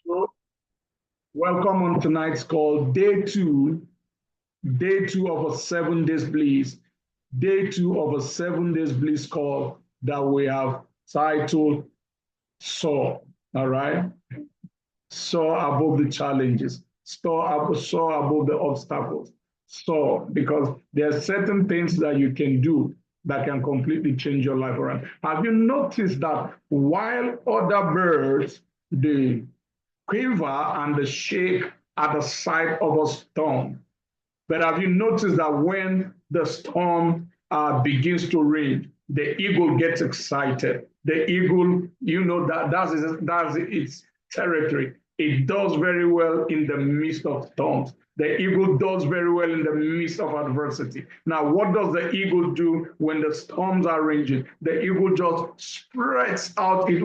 So, welcome on tonight's call, day two of a 7 days bliss, day two of a 7 days bliss call that we have titled Soar. All right, soar above the challenges, soar above the obstacles, soar because there are certain things that you can do that can completely change your life around. Have you noticed that while other birds, they quiver and the shake at the sight of a storm. But have you noticed that when the storm begins to rage, the eagle gets excited? The eagle, that's its territory. It does very well in the midst of storms. The eagle does very well in the midst of adversity. Now, what does the eagle do when the storms are raging? The eagle just spreads out its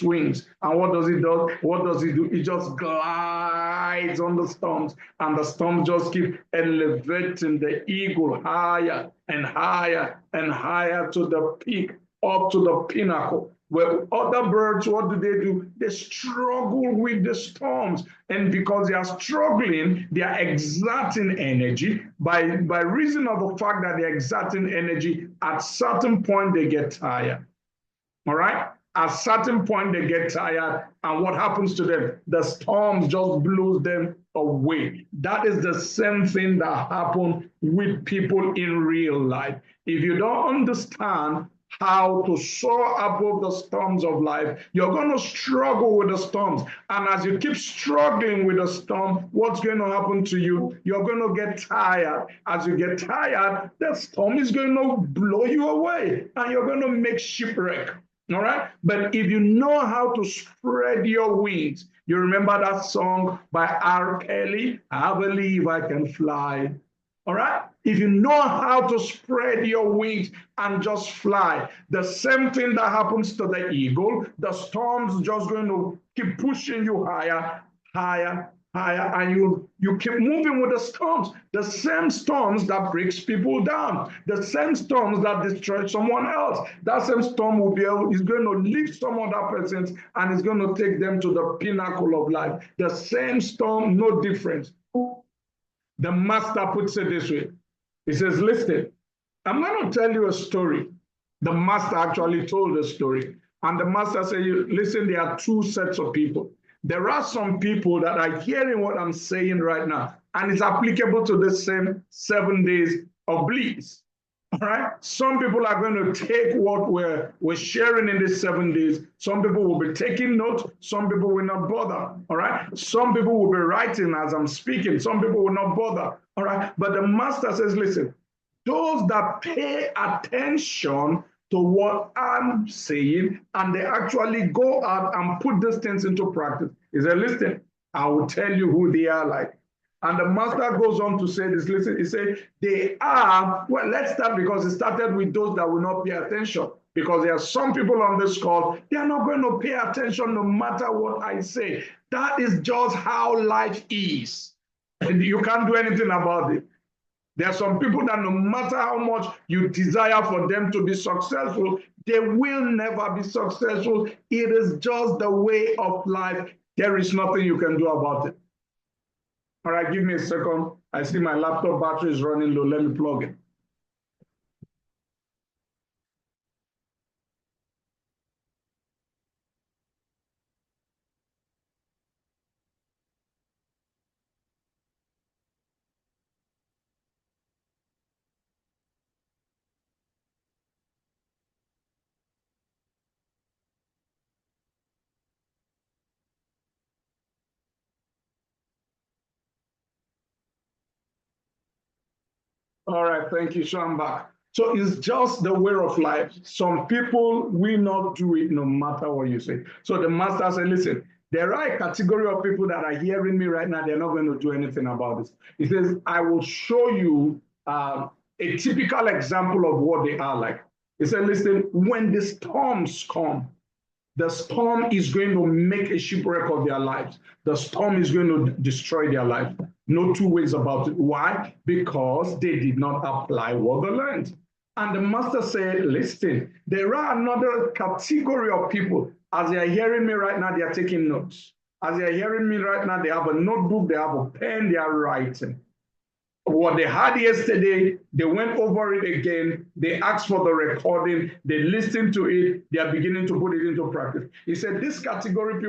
wings. And what does it do? What does it do? It just glides on the storms, and the storms just keep elevating the eagle higher and higher and higher to the peak, up to the pinnacle. Where other birds, what do? They struggle with the storms. And because they are struggling, they are exerting energy. By reason of the fact that they're exerting energy, at certain point they get tired. All right? At certain point they get tired, and what happens to them? The storms just blows them away. That is the same thing that happened with people in real life. If you don't understand how to soar above the storms of life, you're going to struggle with the storms. And as you keep struggling with the storm, what's going to happen to you? You're going to get tired. As you get tired, the storm is going to blow you away, and you're going to make shipwreck. All right? But if you know how to spread your wings, you remember that song by R. Kelly, I Believe I Can Fly. All right? If you know how to spread your wings and just fly, the same thing that happens to the eagle, the storm's just going to keep pushing you higher, higher, higher, and you keep moving with the storms. The same storms that breaks people down, the same storms that destroy someone else. That same storm is going to lift some other persons, and it's going to take them to the pinnacle of life. The same storm, no difference. The master puts it this way. He says, listen, I'm going to tell you a story. The master actually told a story. And the master said, listen, there are two sets of people. There are some people that are hearing what I'm saying right now, and it's applicable to the same 7 days of bliss. All right. Some people are going to take what we're sharing in these 7 days. Some people will be taking notes. Some people will not bother. All right. Some people will be writing as I'm speaking. Some people will not bother. All right. But the master says, listen, those that pay attention to what I'm saying and they actually go out and put these things into practice, he said, listen, I will tell you who they are like. And the master goes on to say this, listen, he said, they are, well, let's start because it started with those that will not pay attention. Because there are some people on this call, they are not going to pay attention no matter what I say. That is just how life is. And you can't do anything about it. There are some people that no matter how much you desire for them to be successful, they will never be successful. It is just the way of life. There is nothing you can do about it. All right, give me a second. I see my laptop battery is running low. Let me plug it. All right, thank you, Shamba. So it's just the way of life. Some people will not do it no matter what you say. So the master said, listen, there are a category of people that are hearing me right now. They're not going to do anything about this. He says, I will show you a typical example of what they are like. He said, listen, when the storms come, the storm is going to make a shipwreck of their lives. The storm is going to destroy their life. No two ways about it. Why? Because they did not apply what they learned. And the master said, listen, there are another category of people. As they are hearing me right now, they are taking notes. As they're hearing me right now, they have a notebook, they have a pen, they are writing. What they had yesterday, they went over it again. They asked for the recording. They listened to it. They are beginning to put it into practice. He said, this category of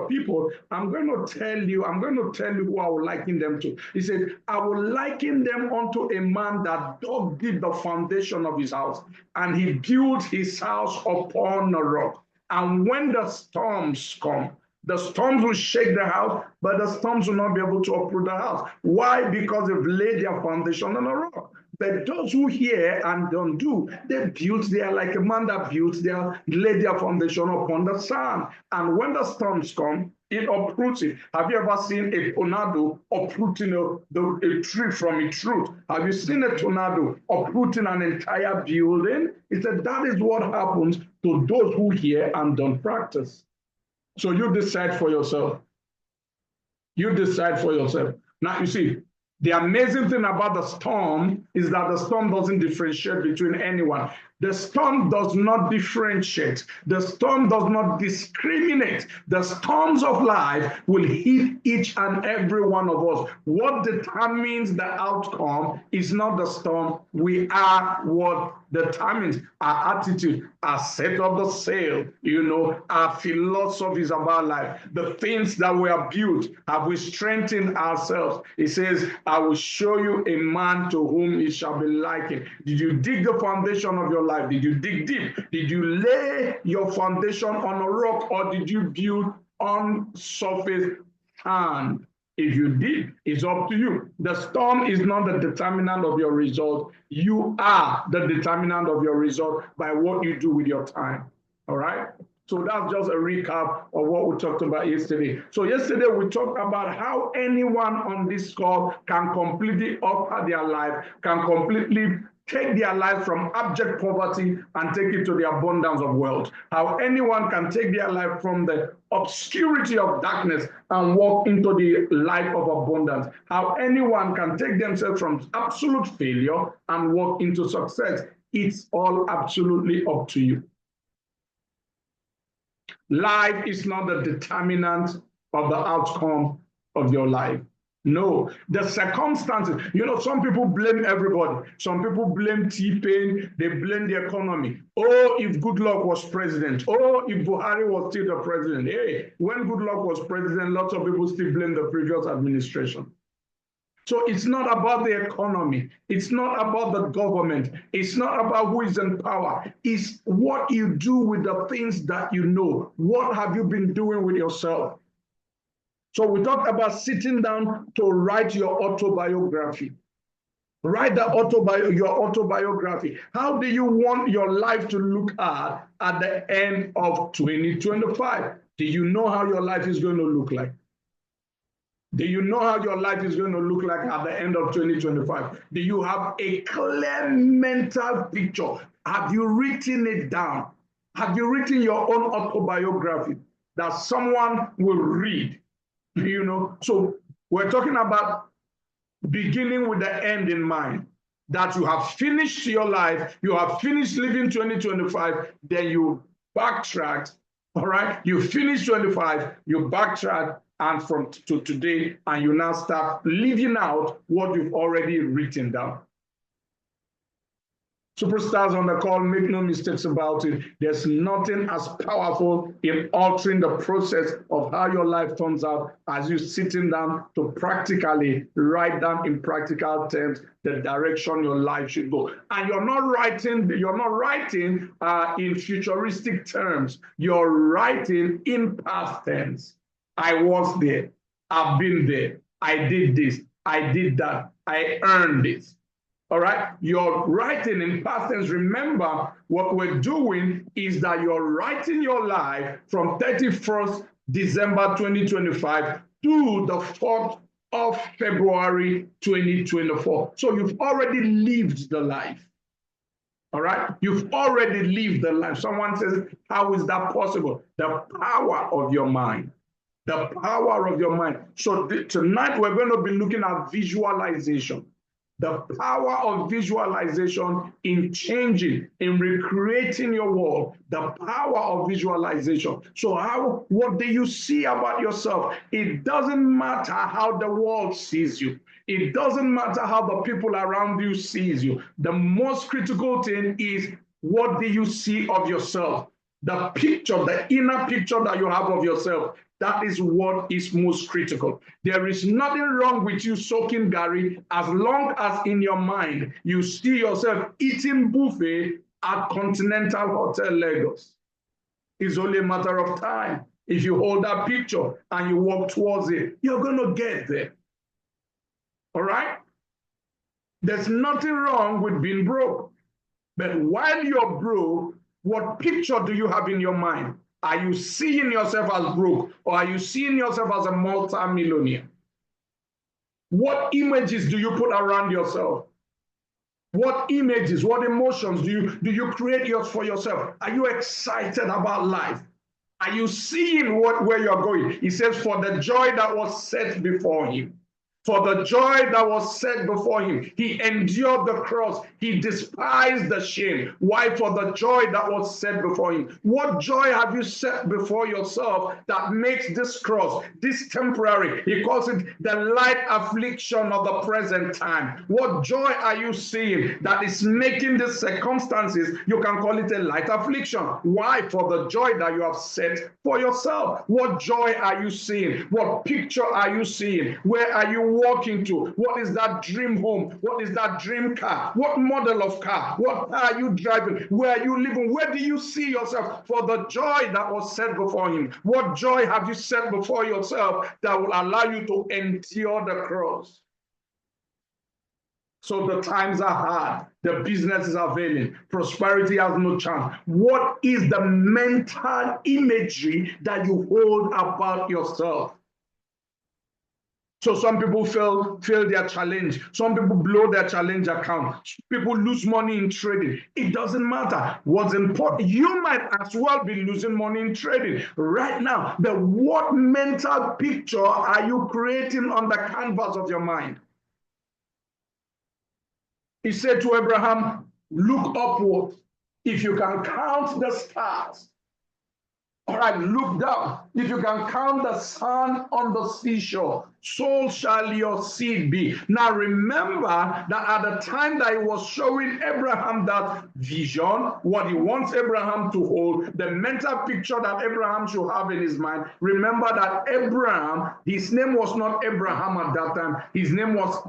people, I'm going to tell you who I will liken them to. He said, I will liken them unto a man that dug deep the foundation of his house, and he built his house upon a rock. And when the storms come, the storms will shake the house, but the storms will not be able to uproot the house. Why? Because they've laid their foundation on a rock. But those who hear and don't do, they built there like a man that built there, laid their foundation upon the sand. And when the storms come, it uproots it. Have you ever seen a tornado uprooting a tree from its root? Have you seen a tornado uprooting an entire building? He said that is what happens to those who hear and don't practice. So you decide for yourself. You decide for yourself. Now, you see, the amazing thing about the storm is that the storm doesn't differentiate between anyone. The storm does not differentiate. The storm does not discriminate. The storms of life will hit each and every one of us. What determines the outcome is not the storm. We are what determines our attitude, our set of the sail, our philosophies about life, the things that we have built. Have we strengthened ourselves? It says, I will show you a man to whom it shall be likened. Did you dig the foundation of your life? Did you dig deep? Did you lay your foundation on a rock, or did you build on surface sand? If you did, it's up to you. The storm is not the determinant of your result. You are the determinant of your result by what you do with your time. All right? So that's just a recap of what we talked about yesterday. So yesterday we talked about how anyone on this call can completely alter their life, can completely take their life from abject poverty and take it to the abundance of wealth. How anyone can take their life from the obscurity of darkness and walk into the life of abundance. How anyone can take themselves from absolute failure and walk into success. It's all absolutely up to you. Life is not the determinant of the outcome of your life. No, the circumstances. Some people blame everybody. Some people blame T-Pain. They blame the economy. Oh, if Goodluck was president. Oh, if Buhari was still the president. Hey, when Goodluck was president, lots of people still blame the previous administration. So it's not about the economy. It's not about the government. It's not about who is in power. It's what you do with the things that you know. What have you been doing with yourself? So we talked about sitting down to write your autobiography. Write your autobiography. How do you want your life to look at the end of 2025? Do you know how your life is going to look like? Do you know how your life is going to look like at the end of 2025? Do you have a clear mental picture? Have you written it down? Have you written your own autobiography that someone will read? So we're talking about beginning with the end in mind, that you have finished your life, you have finished living 2025, then you backtrack, all right? You finish 25, you backtrack, and from to today, and you now start living out what you've already written down. Superstars on the call, make no mistakes about it. There's nothing as powerful in altering the process of how your life turns out as you sitting down to practically write down in practical terms the direction your life should go. And you're not writing in futuristic terms. You're writing in past tense. I was there. I've been there. I did this. I did that. I earned this. All right, you're writing in past tense. Remember, what we're doing is that you're writing your life from 31st December 2025 to the 4th of February 2024. So you've already lived the life. All right, you've already lived the life. Someone says, how is that possible? The power of your mind. The power of your mind. So tonight we're going to be looking at visualization. The power of visualization in changing, in recreating your world, the power of visualization. So what do you see about yourself? It doesn't matter how the world sees you. It doesn't matter how the people around you sees you. The most critical thing is, what do you see of yourself? The picture, the inner picture that you have of yourself, that is what is most critical. There is nothing wrong with you soaking Gary as long as in your mind you see yourself eating buffet at Continental Hotel Lagos. It's only a matter of time. If you hold that picture and you walk towards it, you're going to get there. All right? There's nothing wrong with being broke. But while you're broke, what picture do you have in your mind? Are you seeing yourself as broke, or are you seeing yourself as a multi-millionaire? What images do you put around yourself? What images, what emotions do you create for yourself? Are you excited about life? Are you seeing where you're going? He says, for the joy that was set before him. For the joy that was set before him, he endured the cross. He despised the shame. Why? For the joy that was set before him. What joy have you set before yourself that makes this cross, this temporary? He calls it the light affliction of the present time. What joy are you seeing that is making the circumstances, you can call it a light affliction? Why? For the joy that you have set for yourself. What joy are you seeing? What picture are you seeing? Where are you walking to? What is that dream home? What is that dream car? What model of car? What car are you driving? Where are you living? Where do you see yourself? For the joy that was set before him. What joy have you set before yourself that will allow you to endure the cross? So the times are hard, the businesses are failing, prosperity has no chance. What is the mental imagery that you hold about yourself? So some people fail their challenge. Some people blow their challenge account. People lose money in trading. It doesn't matter. What's important, you might as well be losing money in trading right now. But what mental picture are you creating on the canvas of your mind? He said to Abraham, look upward. If you can count the stars, all right, look down. If you can count the sand on the seashore, so shall your seed be. Now remember that at the time that he was showing Abraham that vision, what he wants Abraham to hold, the mental picture that Abraham should have in his mind, remember that Abraham, his name was not Abraham at that time. His name was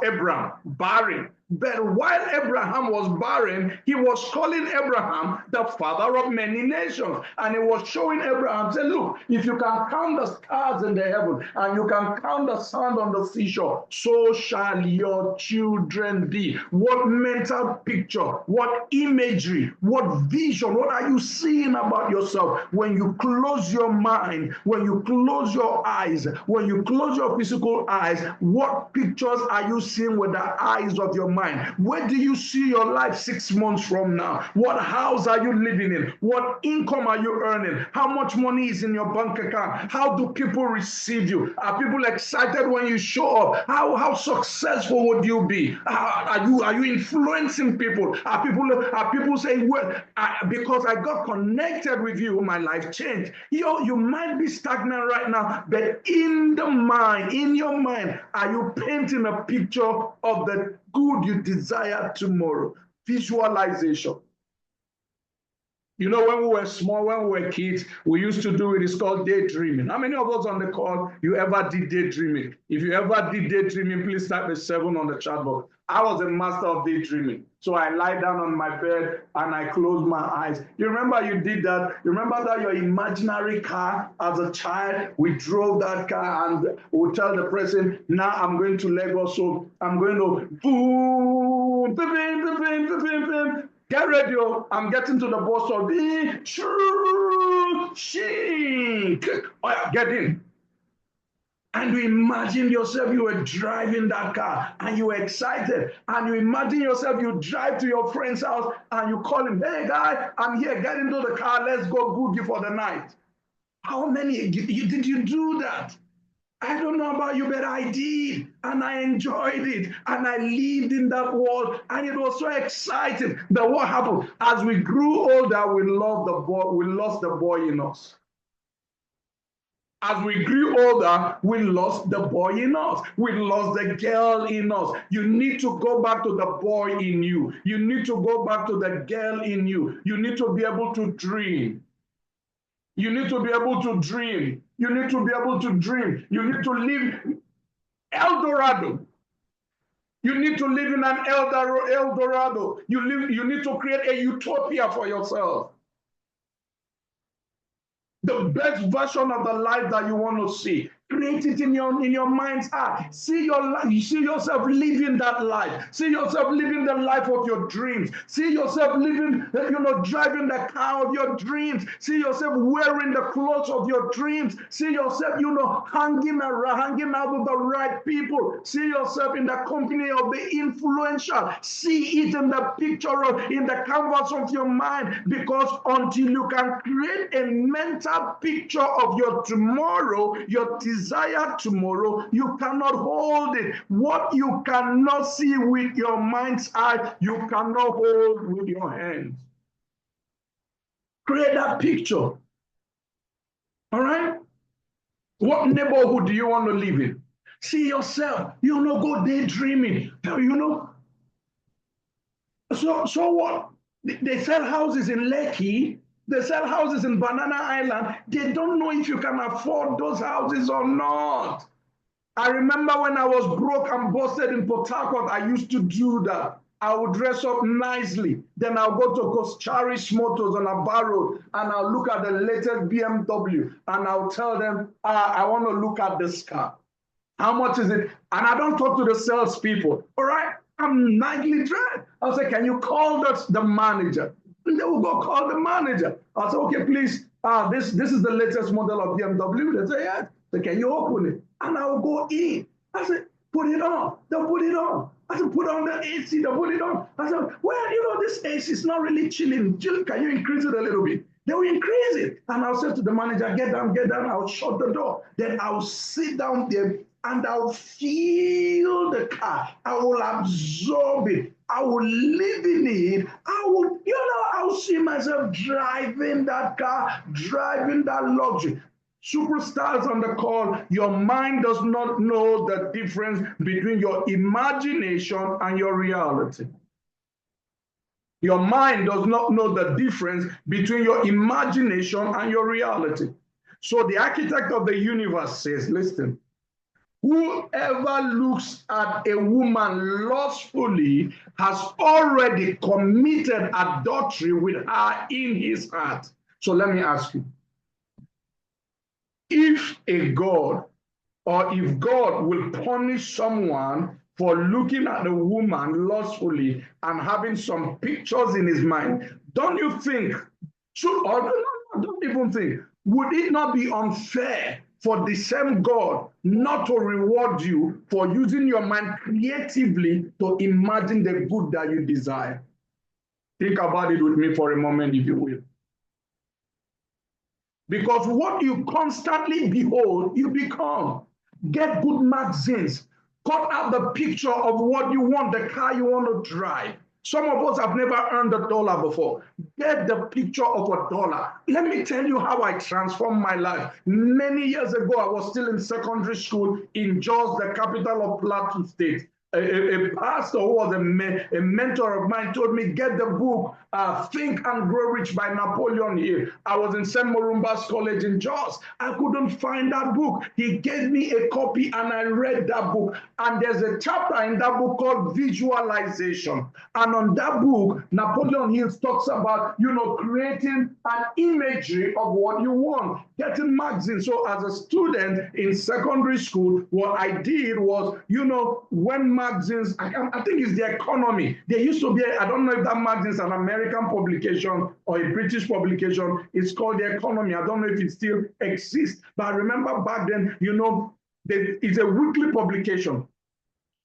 Abram, barren. But while Abraham was barren, he was calling Abraham the father of many nations. And he was showing Abraham, say, look, if you can count the stars in the heaven and you can count the sand on the seashore, so shall your children be. What mental picture, what imagery, what vision, what are you seeing about yourself when you close your mind, when you close your eyes, when you close your physical eyes? What pictures are you seeing with the eyes of your mind? Where do you see your life 6 months from now? What house are you living in? What income are you earning? How much money is in your bank account? How do people receive you? Are people excited when you show up? How successful would you be? Are you influencing people? Are people saying, well, because I got connected with you, my life changed? You might be stagnant right now, but in your mind, are you painting a picture of the good you desire tomorrow? Visualization. You know, when we were small, when we were kids, we used to do it. It's called daydreaming. How many of us on the call, you ever did daydreaming? If you ever did daydreaming, please type a 7 on the chat box. I was a master of daydreaming. So I lie down on my bed and I close my eyes. You remember you did that? You remember that your imaginary car as a child? We drove that car and we tell the person, now I'm going to Lagos, so I'm going to boom, get ready, I'm getting to the bus stop. Get in. And you imagine yourself, you were driving that car and you were excited. And you imagine yourself, you drive to your friend's house and you call him, hey guy, I'm here, get into the car, let's go goodie for the night. How many, did you do that? I don't know about you, but I did, and I enjoyed it, and I lived in that world, and it was so exciting. But what happened? As we grew older, we loved the boy, we lost the boy in us. As we grew older, we lost the boy in us. We lost the girl in us. You need to go back to the boy in you. You need to go back to the girl in you. You need to be able to dream. You need to be able to dream. You need to be able to dream. You need to live El Dorado. You need to live in an El Dorado. You need to create a utopia for yourself. The best version of the life that you want to see. Create it in your mind's eye. See your life. You see yourself living that life. See yourself living the life of your dreams. See yourself living, driving the car of your dreams. See yourself wearing the clothes of your dreams. See yourself, hanging out with the right people. See yourself in the company of the influential. See it in the picture in the canvas of your mind. Because until you can create a mental picture of your tomorrow, your desire tomorrow, you cannot hold it. What you cannot see with your mind's eye, you cannot hold with your hands. Create that picture. All right? What neighborhood do you want to live in? See yourself. Go daydreaming. So what? They sell houses in Lekki. They sell houses in Banana Island. They don't know if you can afford those houses or not. I remember when I was broke and busted in Port Harcourt, I used to do that. I would dress up nicely. Then I'll go to Koscharish Motors on a bar road and I'll look at the latest BMW and I'll tell them, I want to look at this car. How much is it? And I don't talk to the salespeople. All right? I'm nicely dressed. I'll say, can you call the manager? And they will go call the manager. I'll say, okay, please, this is the latest model of BMW. They say, yes. So can you open it? And I'll go in. I said, put it on. They'll put it on. I said, put on the AC. They'll put it on. I said, well, this AC is not really chilling. Can you increase it a little bit? They will increase it. And I'll say to the manager, get down. I'll shut the door. Then I'll sit down there and I'll feel the car. I will absorb it. I will live in it. I'll see myself driving that car, driving that luxury. Superstars on the call, your mind does not know the difference between your imagination and your reality. Your mind does not know the difference between your imagination and your reality. So the architect of the universe says, listen, whoever looks at a woman lustfully has already committed adultery with her in his heart. So let me ask you, if if God will punish someone for looking at a woman lustfully and having some pictures in his mind, don't you think, don't even think, would it not be unfair for the same God not to reward you for using your mind creatively to imagine the good that you desire? Think about it with me for a moment, if you will. Because what you constantly behold, you become. Get good magazines. Cut out the picture of what you want, the car you want to drive. Some of us have never earned $1 before. Get the picture of $1. Let me tell you how I transformed my life. Many years ago, I was still in secondary school in Jos, the capital of Plateau State. A pastor who was a mentor of mine told me, get the book, Think and Grow Rich by Napoleon Hill. I was in St. Morumba's College in Jos. I couldn't find that book. He gave me a copy and I read that book. And there's a chapter in that book called Visualization. And on that book, Napoleon Hill talks about, creating an imagery of what you want, getting magazines. So as a student in secondary school, what I did was, when magazines, I think it's The Economy. There used to be, I don't know if that magazine is an American publication or a British publication. It's called The Economy. I don't know if it still exists. But I remember back then, it's a weekly publication.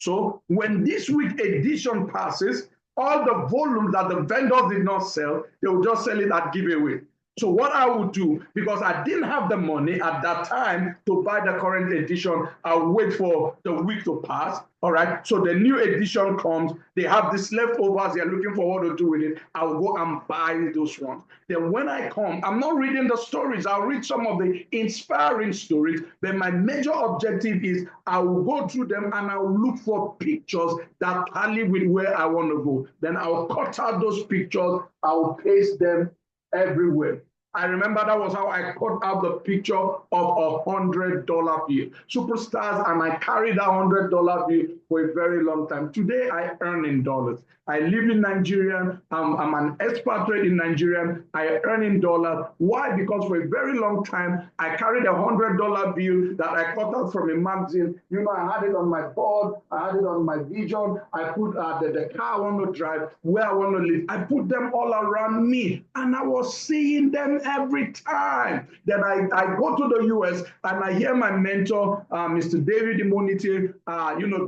So when this week edition passes, all the volumes that the vendors did not sell, they will just sell it at giveaway. So what I would do, because I didn't have the money at that time to buy the current edition, I'll wait for the week to pass. All right. So the new edition comes, they have this leftovers, they're looking for what to do with it. I'll go and buy those ones. Then when I come, I'm not reading the stories. I'll read some of the inspiring stories. Then my major objective is I will go through them and I'll look for pictures that tally with where I want to go. Then I'll cut out those pictures, I'll paste them everywhere. I remember that was how I cut out the picture of $100 bill. Superstars, and I carried that $100 bill for a very long time. Today, I earn in dollars. I live in Nigeria. I'm an expatriate in Nigeria. I earn in dollars. Why? Because for a very long time, I carried a $100 bill that I cut out from a magazine. You know, I had it on my board. I had it on my vision. I put the car I want to drive, where I want to live. I put them all around me, and I was seeing them every time. Then I go to the US and I hear my mentor, Mr. David Imonite,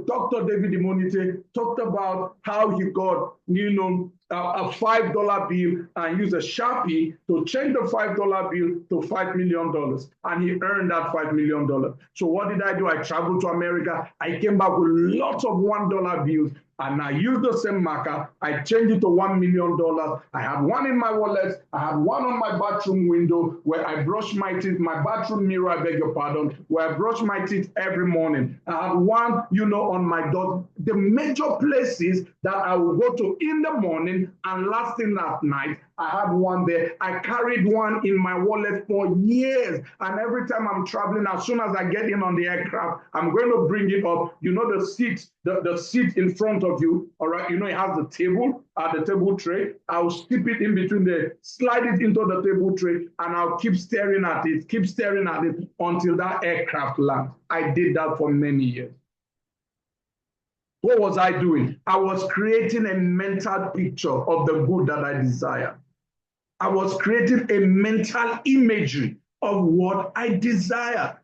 Dr. David Imonite talked about how he got, a $5 bill and use a Sharpie to change the $5 bill to $5 million. And he earned that $5 million. So what did I do? I traveled to America. I came back with lots of $1 bills. And I used the same marker. I changed it to $1 million. I had one in my wallet. I had one on my bathroom window where I brush my teeth, my bathroom mirror, I beg your pardon, where I brush my teeth every morning. I had one, on my door. The major places that I will go to in the morning and last thing at night, I had one there. I carried one in my wallet for years. And every time I'm traveling, as soon as I get in on the aircraft, I'm going to bring it up. The seat, the seat in front of you, all right? It has the table tray. I'll slip it in between slide it into the table tray, and I'll keep staring at it until that aircraft lands. I did that for many years. What was I doing? I was creating a mental picture of the good that I desire. I was creating a mental imagery of what I desire.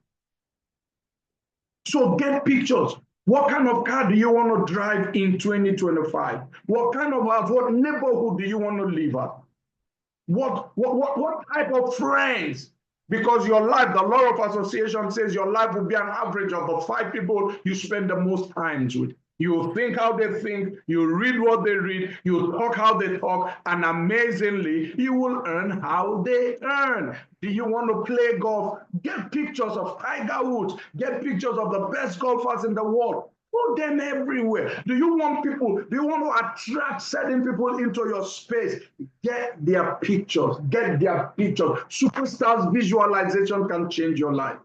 So get pictures. What kind of car do you want to drive in 2025? What kind of house, what neighborhood do you want to live at? What type of friends? Because your life, the law of association says your life will be an average of the 5 people you spend the most times with. You think how they think, you read what they read, you talk how they talk, and amazingly, you will earn how they earn. Do you want to play golf? Get pictures of Tiger Woods. Get pictures of the best golfers in the world. Put them everywhere. Do you want to attract certain people into your space? Get their pictures. Get their pictures. Superstars visualization can change your life.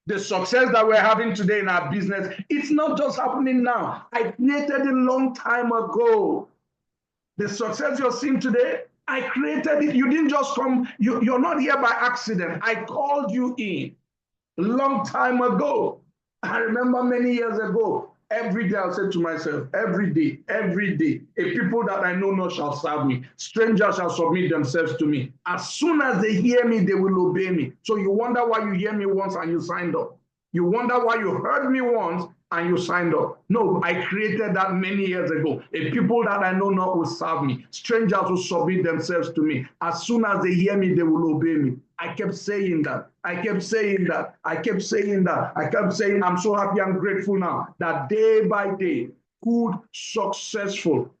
The success that we're having today in our business, it's not just happening now. I created it a long time ago. The success you're seeing today, I created it. You didn't just come, you're not here by accident. I called you in a long time ago. I remember many years ago, every day I said to myself, every day, a people that I know not shall serve me. Strangers shall submit themselves to me. As soon as they hear me, they will obey me. So you wonder why you hear me once and you signed up. You wonder why you heard me once and you signed up. No, I created that many years ago. A people that I know not will serve me. Strangers will submit themselves to me. As soon as they hear me, they will obey me. I kept saying that. I kept saying that. I kept saying that. I kept saying, I'm so happy and grateful now that day by day, good, successful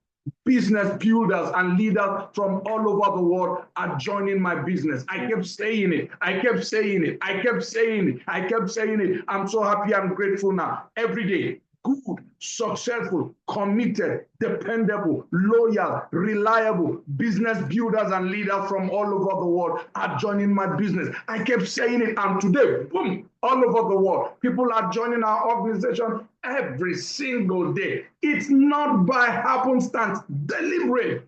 business builders and leaders from all over the world are joining my business. I kept saying it. I kept saying it. I kept saying it. I kept saying it. I'm so happy and grateful now. Every day, good, successful, committed, dependable, loyal, reliable business builders and leaders from all over the world are joining my business. I kept saying it, and today, boom, all over the world, people are joining our organization every single day. It's not by happenstance, deliberate.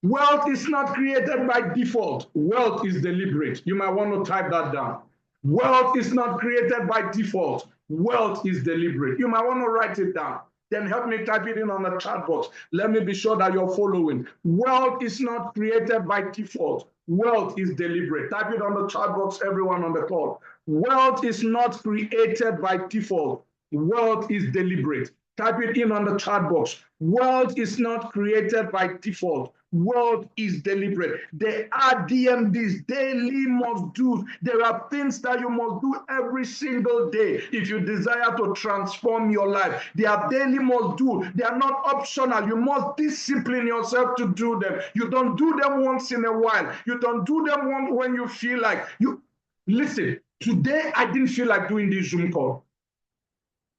Wealth is not created by default. Wealth is deliberate. You might want to type that down. Wealth is not created by default. Wealth is deliberate. You might want to write it down. Then help me type it in on the chat box. Let me be sure that you're following. Wealth is not created by default. Wealth is deliberate. Type it on the chat box, everyone on the call. Wealth is not created by default. Wealth is deliberate. Type it in on the chat box. Wealth is not created by default. world is deliberate. There are DMDs, daily must do. There are things that you must do every single day if you desire to transform your life. They are daily must do. They are not optional. You must discipline yourself to do them. You don't do them once in a while. You don't do them when you feel like you. Listen, today I didn't feel like doing this Zoom call.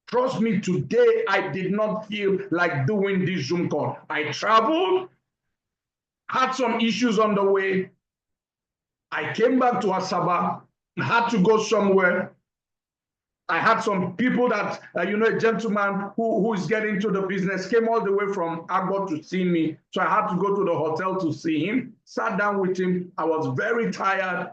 Trust me, today I did not feel like doing this Zoom call. I traveled, had some issues on the way. I came back to Asaba, had to go somewhere. I had some people that, a gentleman who is getting to the business came all the way from Agbo to see me. So I had to go to the hotel to see him, sat down with him. I was very tired.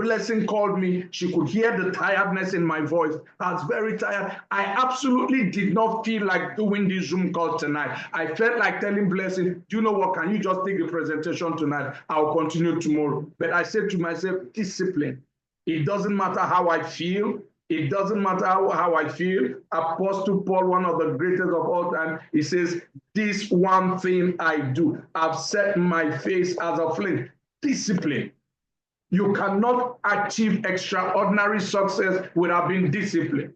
Blessing called me. She could hear the tiredness in my voice. I was very tired. I absolutely did not feel like doing this Zoom call tonight. I felt like telling Blessing, do you know what? Can you just take the presentation tonight? I'll continue tomorrow. But I said to myself, discipline. It doesn't matter how I feel. It doesn't matter how I feel. Apostle Paul, one of the greatest of all time, he says, this one thing I do, I've set my face as a flint. Discipline. You cannot achieve extraordinary success without being disciplined.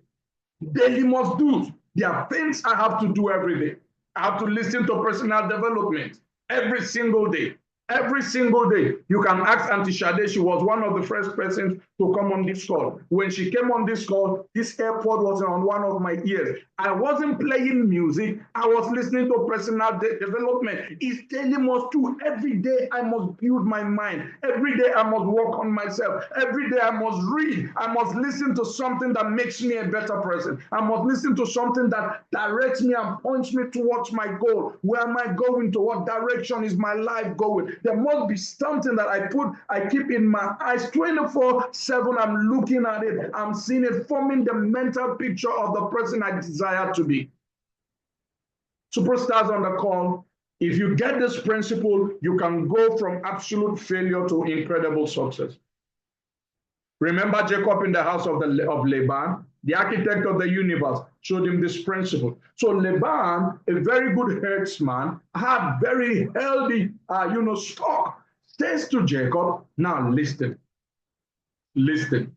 Daily must do. There are things I have to do every day. I have to listen to personal development every single day. Every single day, you can ask Auntie Sade. She was one of the first persons to come on this call. When she came on this call, this AirPod was on one of my ears. I wasn't playing music. I was listening to personal development. It's daily must do. Every day, I must build my mind. Every day, I must work on myself. Every day, I must read. I must listen to something that makes me a better person. I must listen to something that directs me and points me towards my goal. Where am I going to? What direction is my life going? There must be something that I keep in my eyes 24/7. I'm looking at it. I'm seeing it, forming the mental picture of the person I desire to be. Superstars on the call, if you get this principle, you can go from absolute failure to incredible success. Remember Jacob in the house of Laban? The architect of the universe showed him this principle. So Laban, a very good herdsman, had very healthy, stock. Says to Jacob, now listen. Listen.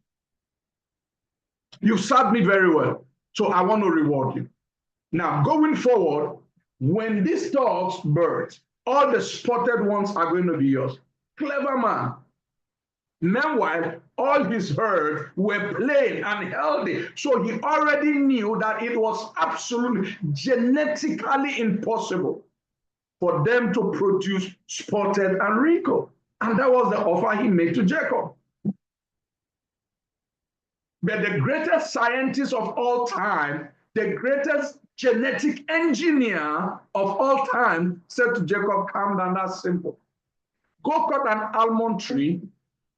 You served me very well, so I want to reward you. Now, going forward, when these dogs birth, all the spotted ones are going to be yours. Clever man. Meanwhile, all his herd were plain and healthy. So he already knew that it was absolutely genetically impossible for them to produce spotted and wrinkled. And that was the offer he made to Jacob. But the greatest scientist of all time, the greatest genetic engineer of all time, said to Jacob, calm down, that's simple. Go cut an almond tree,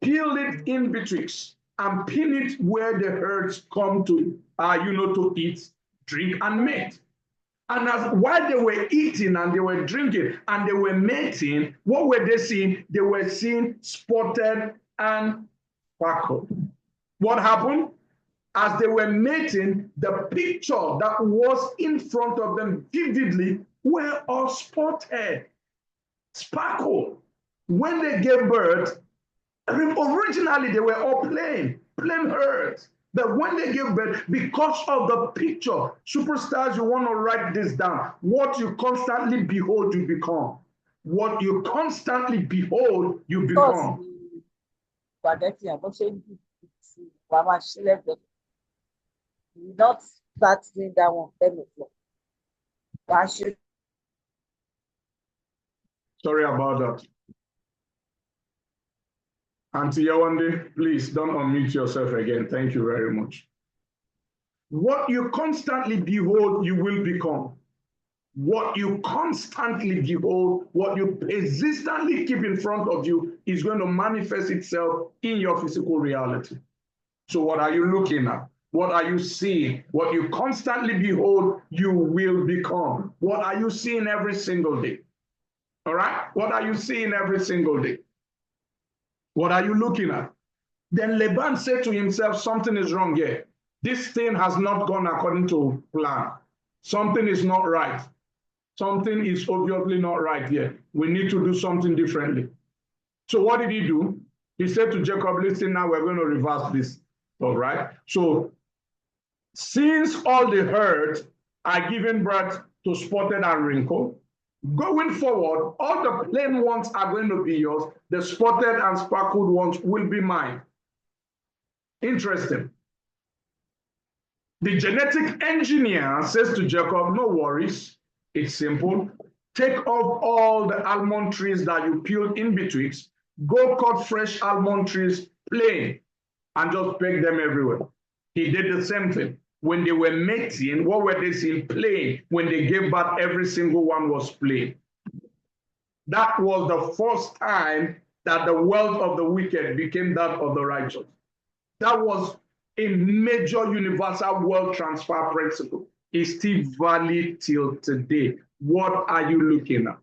peel it in betwixt, and pin it where the herds come to, to eat, drink, and mate. And while they were eating and they were drinking and they were mating, what were they seeing? They were seeing spotted and speckled. What happened? As they were mating, the picture that was in front of them vividly were all spotted, sparkle. When they gave birth, originally they were all plain herds. But when they gave birth, because of the picture, superstars, you want to write this down. What you constantly behold, you become. What you constantly behold, you become. Not start doing that one 10 o'clock. I should. Sorry about that. Auntie Yawande, please don't unmute yourself again. Thank you very much. What you constantly behold, you will become. What you constantly behold, what you persistently keep in front of you is going to manifest itself in your physical reality. So what are you looking at? What are you seeing? What you constantly behold, you will become. What are you seeing every single day? All right? What are you seeing every single day? What are you looking at? Then Laban said to himself, something is wrong here. This thing has not gone according to plan. Something is not right. Something is obviously not right here. we need to do something differently. So what did he do? He said to Jacob, listen, now we're going to reverse this. All right. So since all the herds are giving birth to spotted and wrinkled, going forward, all the plain ones are going to be yours. The spotted and sparkled ones will be mine. Interesting. The genetic engineer says to Jacob, no worries, it's simple. Take off all the almond trees that you peeled in between, go cut fresh almond trees plain, and just bake them everywhere. He did the same thing. When they were mating, what were they seeing? Plain. When they gave birth, every single one was plain. That was the first time that the wealth of the wicked became that of the righteous. That was a major universal wealth transfer principle. It's still valid till today. What are you looking at?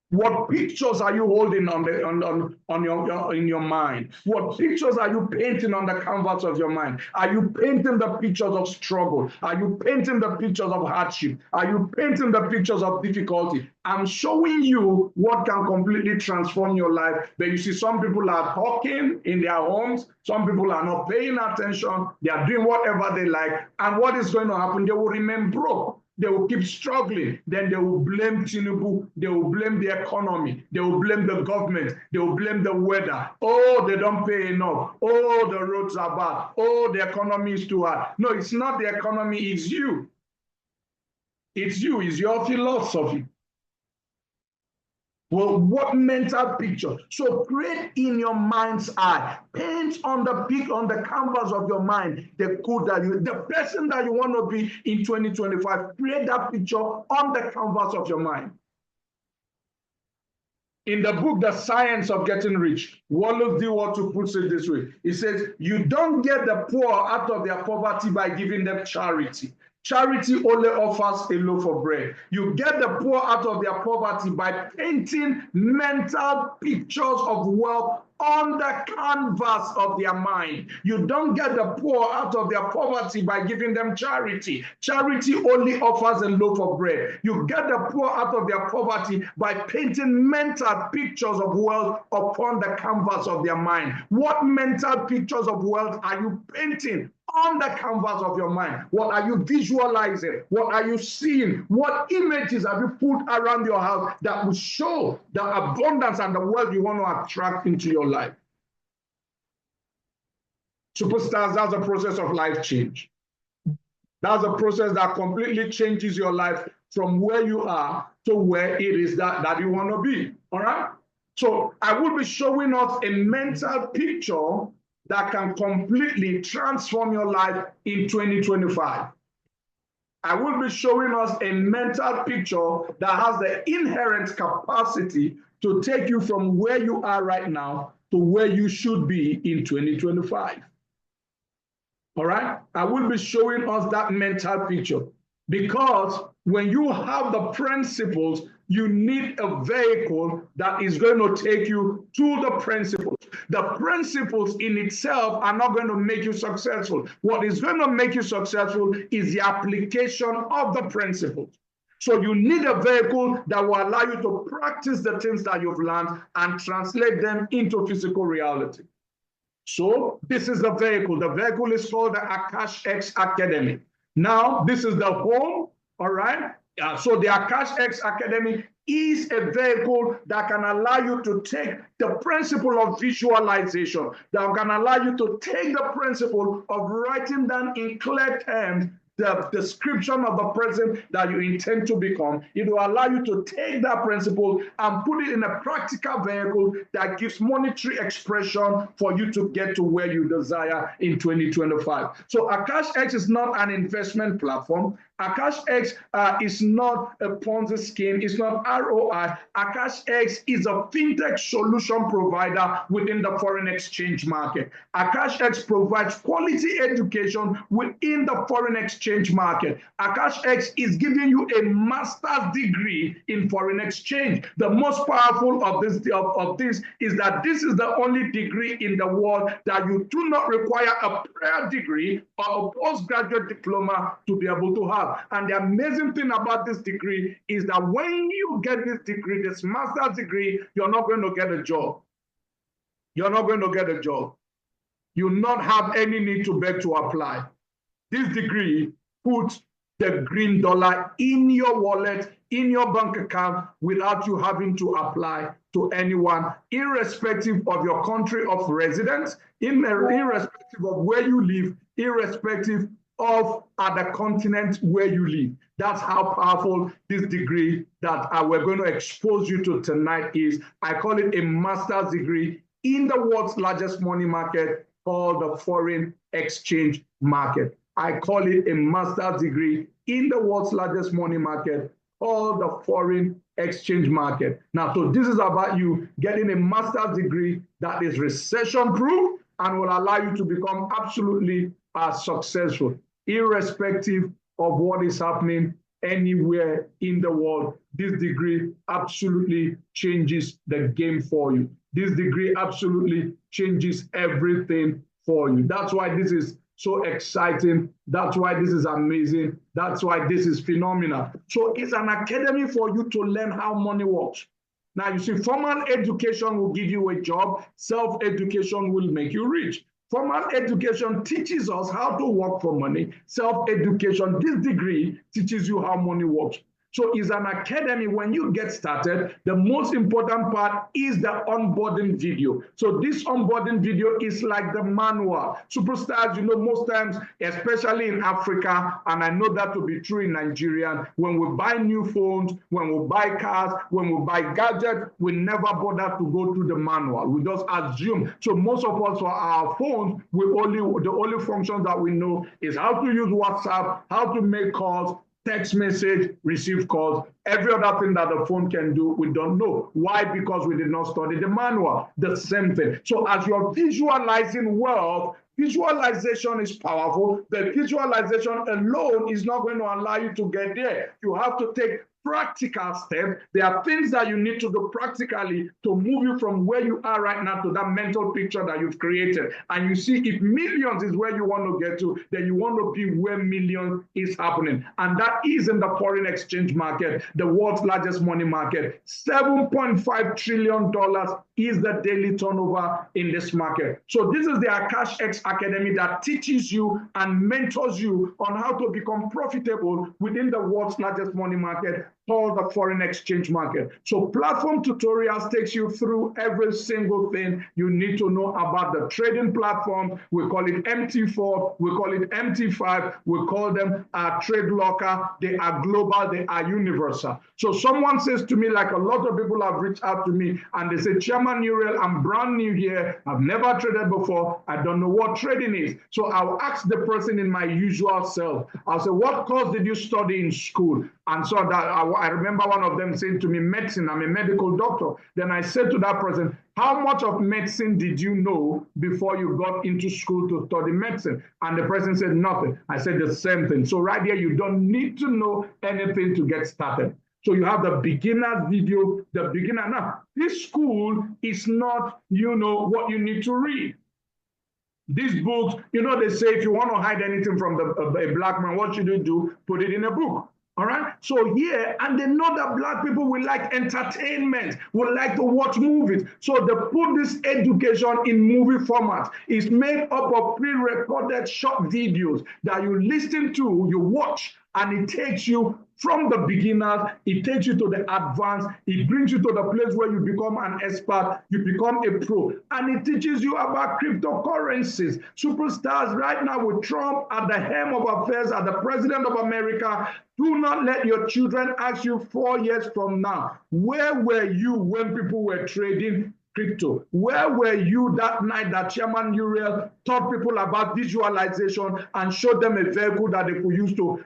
What pictures are you holding in your mind? What pictures are you painting on the canvas of your mind? Are you painting the pictures of struggle? Are you painting the pictures of hardship? Are you painting the pictures of difficulty? I'm showing you what can completely transform your life. But you see, some people are talking in their homes. Some people are not paying attention. They are doing whatever they like. And what is going to happen? They will remain broke. They will keep struggling. Then they will blame Tinubu. They will blame the economy. They will blame the government. They will blame the weather. Oh, they don't pay enough. Oh, the roads are bad. Oh, the economy is too hard. No, it's not the economy. It's you. It's you. It's your philosophy. Well, what mental picture? So create in your mind's eye, paint on the canvas of your mind, the person that you want to be in 2025. Create that picture on the canvas of your mind. In the book, The Science of Getting Rich, Wallace D. Wattles puts it this way. He says, you don't get the poor out of their poverty by giving them charity. Charity only offers a loaf of bread. You get the poor out of their poverty by painting mental pictures of wealth on the canvas of their mind. You don't get the poor out of their poverty by giving them charity. Charity only offers a loaf of bread. You get the poor out of their poverty by painting mental pictures of wealth upon the canvas of their mind. What mental pictures of wealth are you painting on the canvas of your mind? What are you visualizing? What are you seeing? What images have you put around your house that will show the abundance and the wealth you want to attract into your life? Superstars, that's a process of life change. That's a process that completely changes your life from where you are to where it is that you want to be. All right? So I will be showing us a mental picture that can completely transform your life in 2025. I will be showing us a mental picture that has the inherent capacity to take you from where you are right now to where you should be in 2025. All right? I will be showing us that mental picture because when you have the principles, you need a vehicle that is going to take you to the principles. The principles in itself are not going to make you successful. What is going to make you successful is the application of the principles. So you need a vehicle that will allow you to practice the things that you've learned and translate them into physical reality. So this is the vehicle. The vehicle is called the Akash X Academy. Now, this is the home, all right? So the Akash X Academy is a vehicle that can allow you to take the principle of visualization, that can allow you to take the principle of writing down in clear terms the description of the person that you intend to become. It will allow you to take that principle and put it in a practical vehicle that gives monetary expression for you to get to where you desire in 2025. So Akash X is not an investment platform. Akash X is not a Ponzi scheme. It's not ROI. Akash X is a fintech solution provider within the foreign exchange market. Akash X provides quality education within the foreign exchange market. Akash X is giving you a master's degree in foreign exchange. The most powerful of this is that this is the only degree in the world that you do not require a prior degree or a postgraduate diploma to be able to have. have. And the amazing thing about this degree is that when you get this degree, this master's degree, you're not going to get a job. You're not going to get a job. You not have any need to beg to apply. This degree puts the green dollar in your wallet, in your bank account, without you having to apply to anyone, irrespective of your country of residence, irrespective of where you live, irrespective of the continent where you live. That's how powerful this degree that we're going to expose you to tonight is. I call it a master's degree in the world's largest money market, called the foreign exchange market. I call it a master's degree in the world's largest money market, called the foreign exchange market. Now, so this is about you getting a master's degree that is recession-proof and will allow you to become absolutely successful, irrespective of what is happening anywhere in the world. This degree absolutely changes the game for you. This degree absolutely changes everything for you. That's why this is so exciting. That's why this is amazing. That's why this is phenomenal. So it's an academy for you to learn how money works. Now, you see, formal education will give you a job. Self-education will make you rich. Formal education teaches us how to work for money. Self-education, this degree teaches you how money works. So it's an academy. When you get started, the most important part is the onboarding video. So this onboarding video is like the manual. Superstars, you know, most times, especially in Africa, and I know that to be true in Nigeria, when we buy new phones, when we buy cars, when we buy gadgets, we never bother to go through the manual. We just assume. So most of us for our phones, the only functions that we know is how to use WhatsApp, how to make calls, text message, receive calls, every other thing that the phone can do, we don't know. Why? Because we did not study the manual. The same thing. So as you're visualizing wealth, visualization is powerful. The visualization alone is not going to allow you to get there. You have to take practical steps. There are things that you need to do practically to move you from where you are right now to that mental picture that you've created. And you see, if millions is where you want to get to, then you want to be where millions is happening. And that is in the foreign exchange market, the world's largest money market. $7.5 trillion is the daily turnover in this market. So this is the Akash X Academy that teaches you and mentors you on how to become profitable within the world's largest money market, called the foreign exchange market. So platform tutorials takes you through every single thing you need to know about the trading platform. We call it MT4, we call it MT5, we call them trade locker. They are global, they are universal. So someone says to me, like a lot of people have reached out to me and they say, Chairman Uriel, I'm brand new here. I've never traded before. I don't know what trading is. So I'll ask the person in my usual self. I'll say, what course did you study in school? And so that I remember one of them saying to me, medicine, I'm a medical doctor. Then I said to that person, how much of medicine did you know before you got into school to study medicine? And the person said nothing. I said the same thing. So right here, you don't need to know anything to get started. So you have the beginner video, the beginner. Now, this school is not, what you need to read. These books, they say if you want to hide anything from a black man, what should you do? Put it in a book. All right. So here, and they know that black people will like entertainment, will like to watch movies. So they put this education in movie format. It's made up of pre-recorded short videos that you listen to, you watch, and it takes you from the beginners, it takes you to the advanced, it brings you to the place where you become an expert, you become a pro, and it teaches you about cryptocurrencies. Superstars right now with Trump at the helm of affairs, as the president of America, do not let your children ask you 4 years from now, where were you when people were trading crypto? Where were you that night that Chairman Uriel taught people about visualization and showed them a vehicle that they could use to,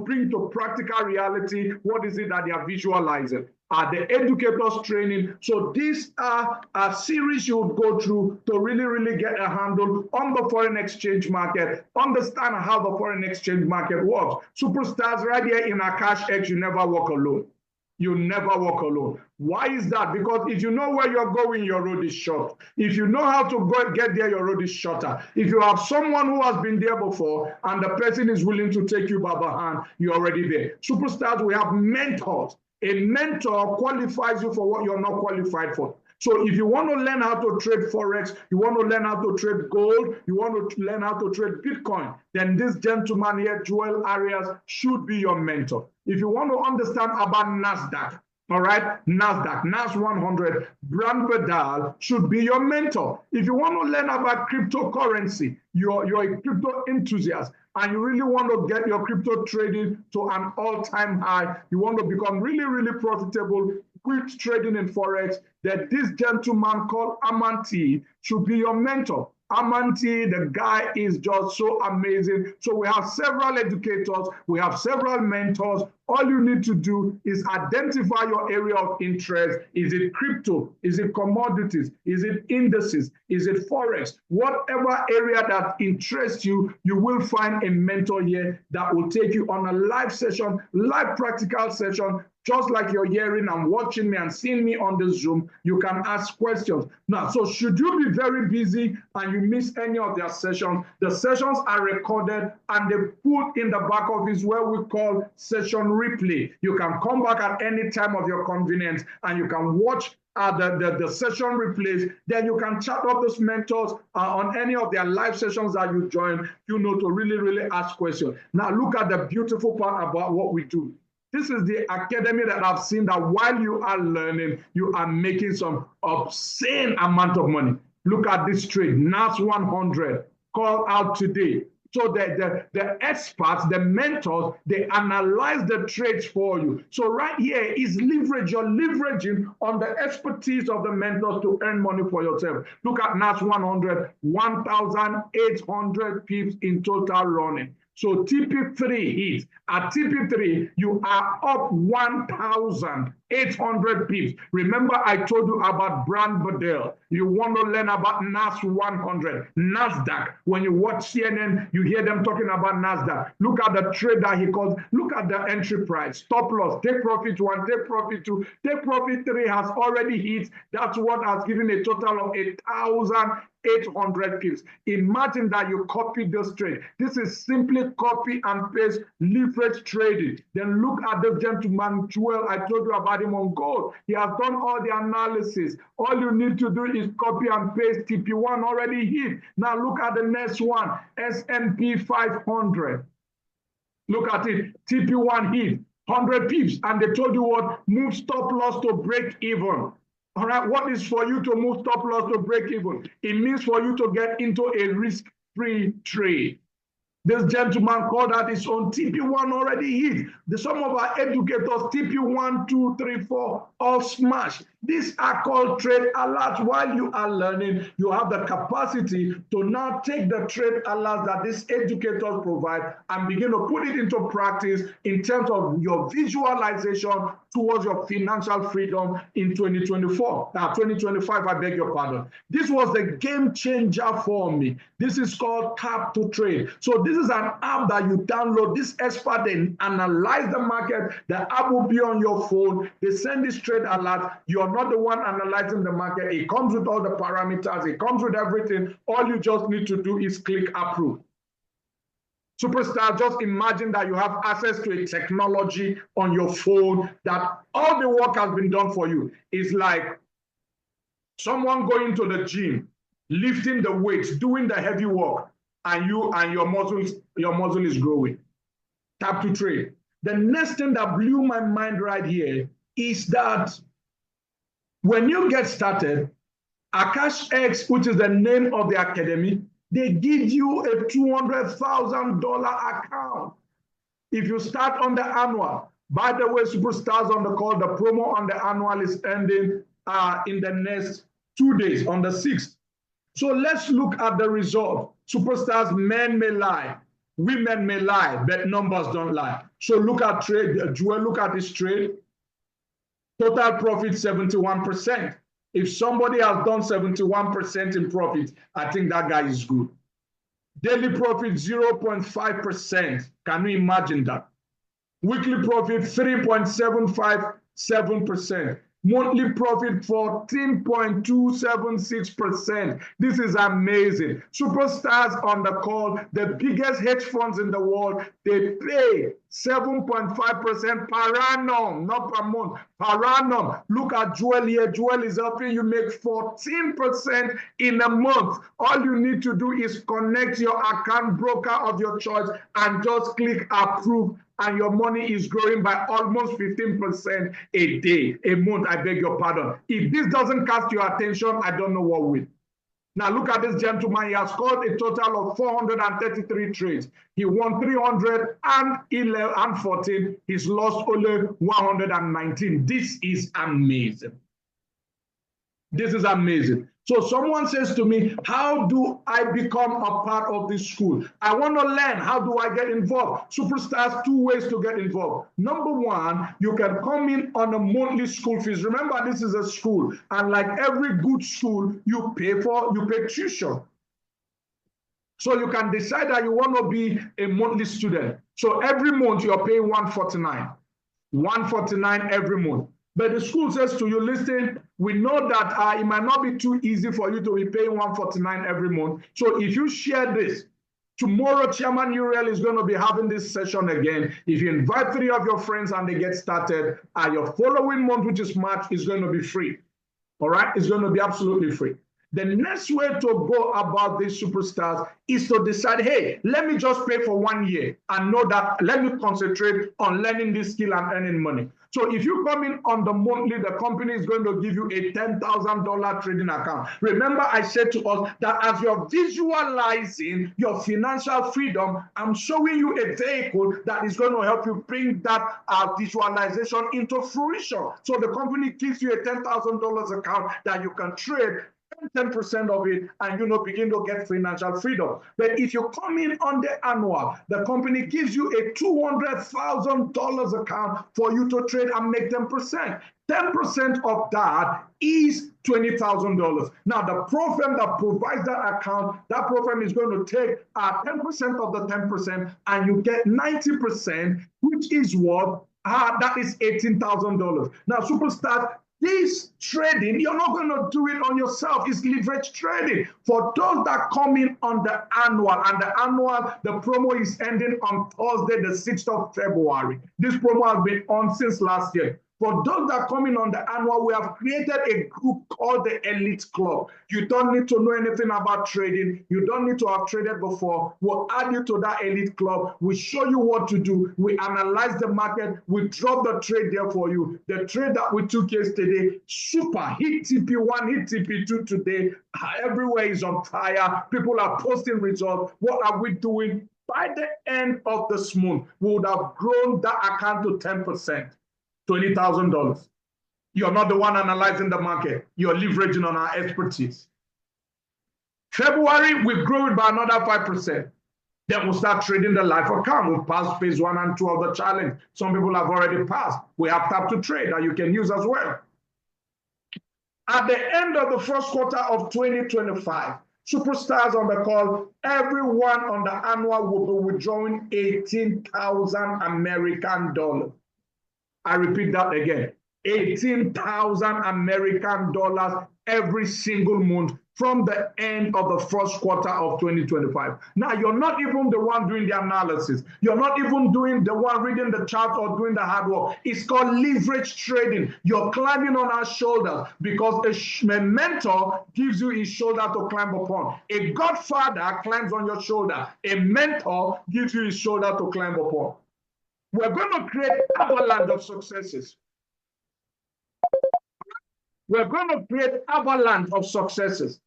bring to practical reality what is it that they are visualizing? The educators training. So these are a series you would go through to really, really get a handle on the foreign exchange market, understand how the foreign exchange market works. Superstars right here in Akash X, you never walk alone. You never walk alone. Why is that? Because if you know where you're going, your road is short. If you know how to go get there, your road is shorter. If you have someone who has been there before and the person is willing to take you by the hand, you're already there. Superstars, we have mentors. A mentor qualifies you for what you're not qualified for. So if you want to learn how to trade Forex, you want to learn how to trade gold, you want to learn how to trade Bitcoin, then this gentleman here, Joel Arias, should be your mentor. If you want to understand about NASDAQ, all right, NAS 100, Brand Bedal should be your mentor. If you want to learn about cryptocurrency, you're a crypto enthusiast, and you really want to get your crypto trading to an all-time high, you want to become really, really profitable, quit trading in Forex, that this gentleman called Amanti should be your mentor. Amanti, the guy is just so amazing. So we have several educators, we have several mentors. All you need to do is identify your area of interest. Is it crypto? Is it commodities? Is it indices? Is it Forex? Whatever area that interests you, you will find a mentor here that will take you on a live session, live practical session. Just like you're hearing and watching me and seeing me on the Zoom, you can ask questions. Now, so should you be very busy and you miss any of their sessions, the sessions are recorded and they put in the back office where we call session replay. You can come back at any time of your convenience and you can watch the session replays. Then you can chat up those mentors on any of their live sessions that you join, to really, really ask questions. Now, look at the beautiful part about what we do. This is the academy that I've seen that while you are learning, you are making some obscene amount of money. Look at this trade, NAS 100, call out today. So the experts, the mentors, they analyze the trades for you. So right here is leverage. You're leveraging on the expertise of the mentors to earn money for yourself. Look at NAS 100, 1,800 pips in total running. So TP3 hits. At TP3, you are up 1,800 pips. Remember, I told you about Brand Bedell. You want to learn about NAS 100, NASDAQ. When you watch CNN, you hear them talking about NASDAQ. Look at the trade that he calls, look at the entry price, stop loss, take profit 1, take profit 2, take profit 3 has already hit. That's what has given a total of 1,800 pips. Imagine that you copy this trade. This is simply copy and paste leverage trading. Then look at the gentleman, Joel. I told you about him on gold. He has done all the analysis. All you need to do is copy and paste. TP1 already hit. Now look at the next one, S&P 500. Look at it. TP1 hit 100 pips. And they told you what? Move stop loss to break even. All right, what is for you to move stop loss to break even? It means for you to get into a risk-free trade. This gentleman called out his own TP1 already hit. Some of our educators, TP1, 2, 3, 4, all smash. These are called trade alerts. While you are learning, you have the capacity to now take the trade alerts that these educators provide and begin to put it into practice in terms of your visualization towards your financial freedom in 2024. Now, 2025, I beg your pardon. This was the game changer for me. This is called Tap to Trade. So this is an app that you download. This expert then analyze the market. The app will be on your phone. They send this trade alert. You're not the one analyzing the market. It comes with all the parameters. It comes with everything. All you just need to do is click approve. Superstar, just imagine that you have access to a technology on your phone that all the work has been done for you. It's like someone going to the gym, lifting the weights, doing the heavy work, and your muscle is growing. Tap to trade. The next thing that blew my mind right here is that when you get started, Akash X, which is the name of the academy, they give you a $200,000 account. If you start on the annual, by the way, superstars on the call, the promo on the annual is ending in the next 2 days, on the 6th. So let's look at the result. Superstars, men may lie, women may lie, but numbers don't lie. So look at trade, Joel, look at this trade. Total profit 71%. If somebody has done 71% in profit, I think that guy is good. Daily profit 0.5%. Can you imagine that? Weekly profit 3.75 7%. Monthly profit 14.276%. This is amazing. Superstars on the call, the biggest hedge funds in the world, they pay 7.5% per annum, not per month, per annum. Look at Joel here. Joel is helping you make 14% in a month. All you need to do is connect your account broker of your choice and just click approve, and your money is growing by almost 15% a day, a month, I beg your pardon. If this doesn't catch your attention, I don't know what will. Now look at this gentleman. He has scored a total of 433 trades. He won 314. He's lost only 119. This is amazing. This is amazing. So someone says to me, how do I become a part of this school? I want to learn. How do I get involved? Superstars, 2 ways to get involved. Number one, you can come in on a monthly school fees. Remember, this is a school. And like every good school, you pay tuition. So you can decide that you want to be a monthly student. So every month you're paying $149. $149 every month. But the school says to you, listen, we know that it might not be too easy for you to be paying $149 every month. So if you share this, tomorrow Chairman Uriel is going to be having this session again. If you invite 3 of your friends and they get started, your following month, which is March, is going to be free. All right? It's going to be absolutely free. The next way to go about these superstars is to decide, hey, let me just pay for 1 year and know that let me concentrate on learning this skill and earning money. So if you come in on the monthly, the company is going to give you a $10,000 trading account. Remember, I said to us that as you're visualizing your financial freedom, I'm showing you a vehicle that is going to help you bring that visualization into fruition. So the company gives you a $10,000 account that you can trade 10% of it and begin to get financial freedom. But if you come in on the annual, the company gives you a $200,000 account for you to trade and make 10%. 10% of that is $20,000. Now, the pro firm that provides that account, that pro firm is going to take 10% of the 10% and you get 90%, which is what? That is $18,000. Now, superstars, this trading, you're not going to do it on yourself. It's leverage trading. For those that come in on the annual, and the annual, the promo is ending on Thursday, the 6th of February. This promo has been on since last year. For those that come in on the annual, we have created a group called the Elite Club. You don't need to know anything about trading. You don't need to have traded before. We'll add you to that Elite Club. We show you what to do. We analyze the market. We drop the trade there for you. The trade that we took yesterday, super. Hit TP1, hit TP2 today. Everywhere is on fire. People are posting results. What are we doing? By the end of this month, we would have grown that account to 10%. $20,000. You're not the one analyzing the market. You're leveraging on our expertise. February, we grow it by another 5%. Then we'll start trading the life account. We'll pass phase 1 and 2 of the challenge. Some people have already passed. We have tap to trade that you can use as well. At the end of the first quarter of 2025, superstars on the call, everyone on the annual will be withdrawing 18,000 American dollars. I repeat that again, 18,000 American dollars every single month from the end of the first quarter of 2025. Now, you're not even the one doing the analysis. You're not even doing the one reading the chart or doing the hard work. It's called leverage trading. You're climbing on our shoulders because a mentor gives you his shoulder to climb upon. A godfather climbs on your shoulder. A mentor gives you his shoulder to climb upon. We're going to create an avalanche of successes. We're going to create avalanche of successes.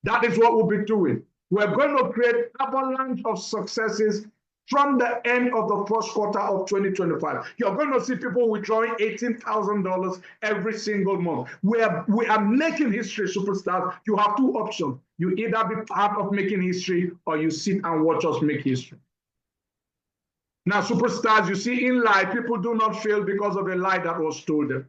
That is what we'll be doing. We're going to create avalanche of successes from the end of the first quarter of 2025. You're going to see people withdrawing $18,000 every single month. We are making history, superstars. You have 2 options. You either be part of making history or you sit and watch us make history. Now, superstars, you see, in life, people do not fail because of a lie that was told them.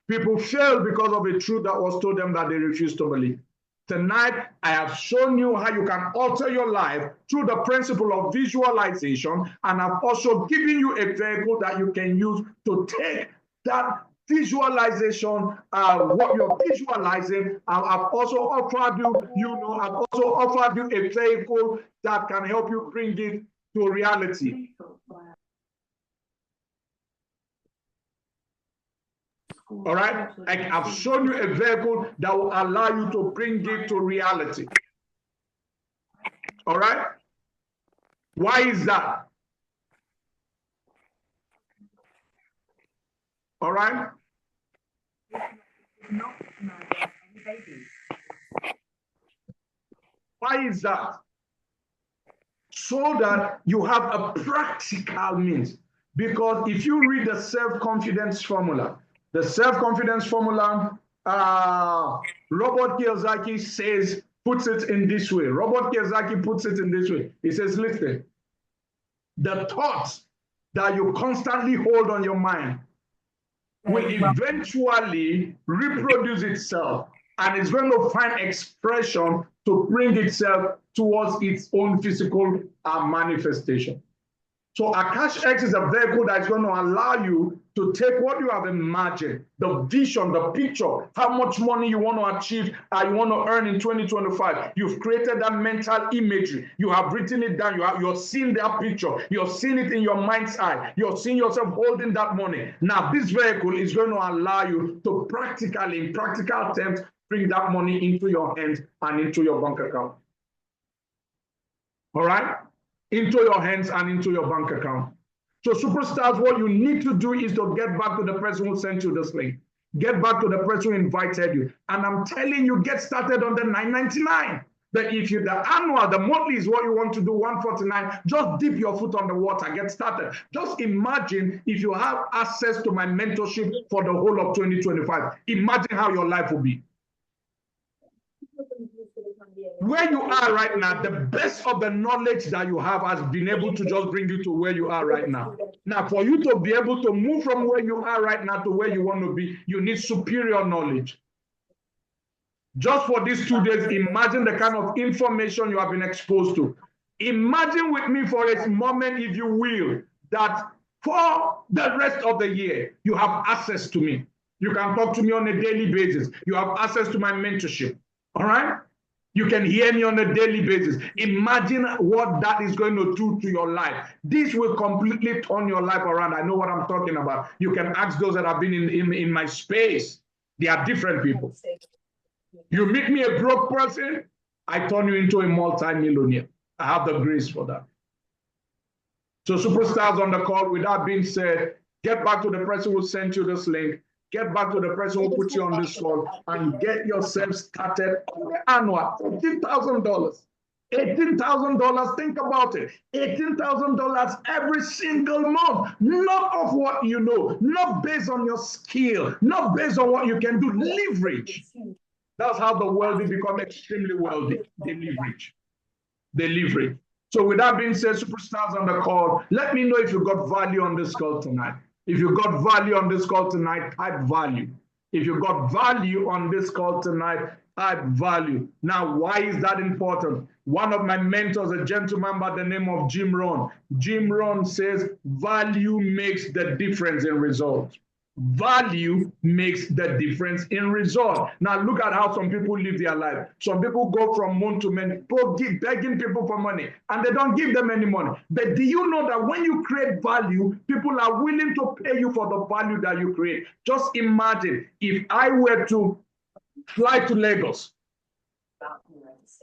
People fail because of a truth that was told them that they refuse to believe. Tonight, I have shown you how you can alter your life through the principle of visualization, and I've also given you a vehicle that you can use to take that visualization, what you're visualizing. I've also offered you, I've also offered you a vehicle that can help you bring it to reality. All right, I've shown you a vehicle that will allow you to bring it to reality. All right, why is that? All right. Why is that? So that you have a practical means. Because if you read the self-confidence formula, Robert Kiyosaki puts it in this way. Robert Kiyosaki puts it in this way. He says, listen, the thoughts that you constantly hold on your mind will eventually reproduce itself, and it's going to find expression to bring itself towards its own physical manifestation. So Akash X is a vehicle that's going to allow you to take what you have imagined, the vision, the picture, how much money you want to achieve, you want to earn in 2025. You've created that mental imagery. You have written it down. You're seeing that picture. You're seeing it in your mind's eye. You're seeing yourself holding that money. Now, this vehicle is going to allow you to practically, in practical terms, bring that money into your hands and into your bank account. All right? Into your hands and into your bank account. So superstars, what you need to do is to get back to the person who sent you this link. Get back to the person who invited you. And I'm telling you, get started on the $9.99. But if you, the annual, the monthly is what you want to do, $149, just dip your foot on the water, get started. Just imagine if you have access to my mentorship for the whole of 2025. Imagine how your life will be. Where you are right now, the best of the knowledge that you have has been able to just bring you to where you are right now. Now, for you to be able to move from where you are right now to where you want to be, you need superior knowledge. Just for these 2 days, imagine the kind of information you have been exposed to. Imagine with me for a moment, if you will, that for the rest of the year, you have access to me. You can talk to me on a daily basis. You have access to my mentorship. All right? You can hear me on a daily basis. Imagine what that is going to do to your life. This will completely turn your life around. I know what I'm talking about. You can ask those that have been in my space. They are different people. You meet me a broke person, I turn you into a multi-millionaire. I have the grace for that. So superstars on the call, with that being said, get back to the person who sent you this link. Get back to the person who put you on this call and get yourself started on the annual $18,000. $18,000, think about it. $18,000 every single month. Not of what you know, not based on your skill, not based on what you can do. Leverage. That's how the wealthy become extremely wealthy. They leverage. They leverage. So with that being said, superstars on the call, let me know if you got value on this call tonight. If you got value on this call tonight, type value. If you got value on this call tonight, type value. Now, why is that important? One of my mentors, a gentleman by the name of Jim Rohn. Jim Rohn says, value makes the difference in results. Value makes the difference in result. Now look at how some people live their life. Some people go from month to month, begging people for money, and they don't give them any money. But do you know that when you create value, people are willing to pay you for the value that you create? Just imagine if I were to fly to Lagos.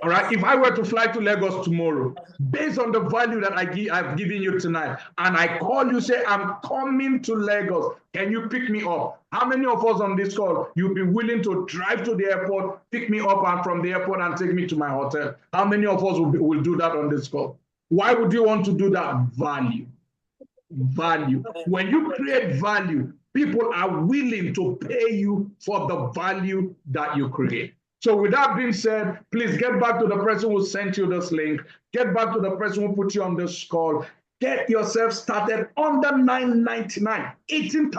All right, if I were to fly to Lagos tomorrow, based on the value that I've given you tonight, and I call you, say, I'm coming to Lagos, can you pick me up? How many of us on this call, you'll be willing to drive to the airport, pick me up and from the airport and take me to my hotel? How many of us will do that on this call? Why would you want to do that? Value. Value. When you create value, people are willing to pay you for the value that you create. So with that being said, please get back to the person who sent you this link. Get back to the person who put you on this call. Get yourself started on the $9.99, $18,000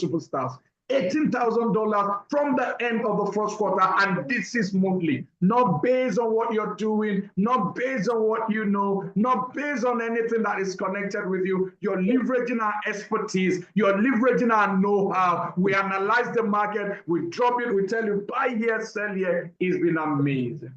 superstars. $18,000 from the end of the first quarter, and this is monthly, not based on what you're doing, not based on what you know, not based on anything that is connected with you. You're leveraging our expertise, you're leveraging our know-how. We analyze the market, we drop it, we tell you buy here, sell here. It's been amazing.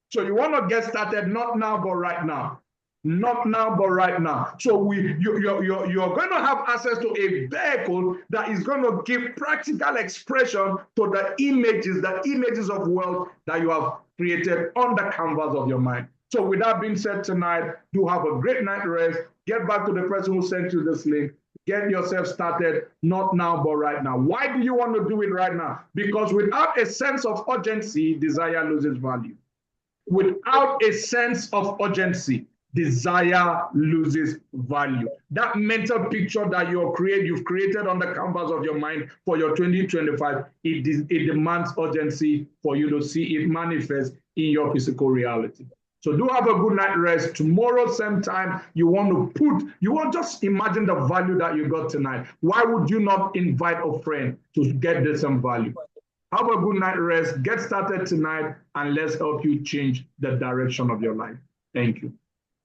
So you want to get started, not now, but right now. Not now, but right now. So you're going to have access to a vehicle that is going to give practical expression to the images of wealth that you have created on the canvas of your mind. So with that being said tonight, do have a great night rest. Get back to the person who sent you this link. Get yourself started, not now, but right now. Why do you want to do it right now? Because without a sense of urgency, desire loses value. Without a sense of urgency, desire loses value. That mental picture that you've created on the canvas of your mind for your 2025, it demands urgency for you to see it manifest in your physical reality. So do have a good night rest. Tomorrow, same time, you want to just imagine the value that you got tonight. Why would you not invite a friend to get the same value? Have a good night rest. Get started tonight, and let's help you change the direction of your life. Thank you.